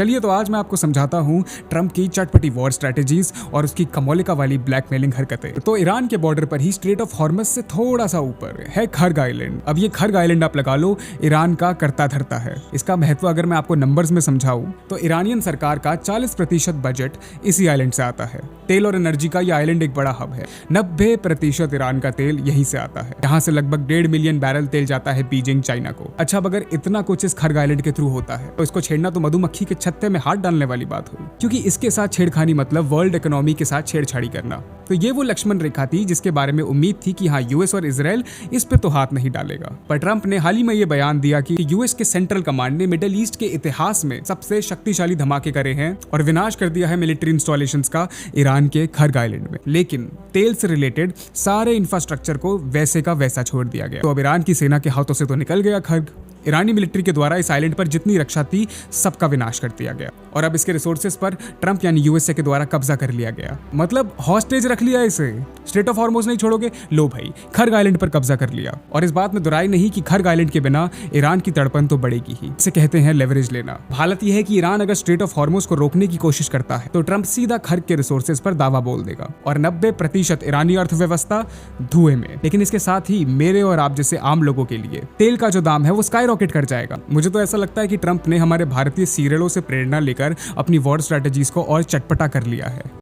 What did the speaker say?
चलिए तो आज मैं आपको समझाता हूँ ट्रंप की चटपटी वॉर स्ट्रेटेजीज और उसकी कमोलिका वाली ब्लैकमेलिंग हरकतें। तो ईरान के बॉर्डर पर ही स्ट्रेट ऑफ हॉर्मस से थोड़ा सा ऊपर है खर्ग आइलैंड। अब ये खर्ग आइलैंड आप लगा लो ईरान का करता धरता है। इसका महत्व अगर मैं आपको नंबर्स में समझाऊं तो ईरानियन सरकार का 40% बजट इसी आइलैंड से आता है। तेल और एनर्जी का ये आइलैंड एक बड़ा हब है। 90% ईरान का तेल यहीं से आता है। यहाँ से लगभग 1.5 मिलियन बैरल तेल जाता है बीजिंग चाइना को। अच्छा, अब अगर इतना कुछ इस खर्ग आइलैंड के थ्रू होता है तो इसको छेड़ना तो मधुमक्खी के छत्ते में हाथ डालने वाली बात हुई, क्योंकि इसके साथ छेड़खानी मतलब वर्ल्ड इकोनॉमी के साथ छेड़छाड़ी करना। तो ये वो लक्ष्मण रेखा थी जिसके बारे में उम्मीद थी कि हाँ, यूएस और इजराइल इस पे तो हाथ नहीं डालेगा। पर ट्रंप ने हाल ही में ये बयान दिया कि यूएस के सेंट्रल कमांड ने मिडिल ईस्ट के इतिहास में सबसे शक्तिशाली धमाके करे हैं और विनाश कर दिया है मिलिट्री इंस्टॉलेशंस का ईरान के खर्ग आइलैंड में। लेकिन तेल से रिलेटेड सारे इंफ्रास्ट्रक्चर को वैसे का वैसा छोड़ दिया गया। तो अब ईरान की सेना के हाथों से तो निकल गया खर्ग। ईरानी मिलिट्री के द्वारा इस आइलैंड पर जितनी रक्षा थी सबका विनाश कर दिया गया और अब इसके रिसोर्सेज पर ट्रंप यानी यूएसए के द्वारा कब्जा कर लिया गया। मतलब हॉस्टेज रख लिया इसे। स्ट्रेट ऑफ हॉर्मोज नहीं छोड़ोगे, लो भाई खर्ग आइलैंड पर कब्जा कर लिया। और इस बात में दुराई नहीं कि खर्ग आइलैंड के बिना ईरान की तड़पन तो बढ़ेगी ही। इसे कहते हैं लेवरेज लेना। हालत यह है कि ईरान अगर स्ट्रेट ऑफ हॉर्मोज को रोकने की कोशिश करता है तो ट्रंप सीधा खर्ग के रिसोर्सेज पर दावा बोल देगा और 90% ईरानी अर्थव्यवस्था धुएं में। लेकिन इसके साथ ही मेरे और आप जैसे आम लोगों के लिए तेल का जो दाम है वो स्काई रॉकेट कर जाएगा। मुझे तो ऐसा लगता है कि ट्रंप ने हमारे भारतीय सीरियलों से प्रेरणा लेकर अपनी वॉर स्ट्रेटजीज को और चटपटा कर लिया है।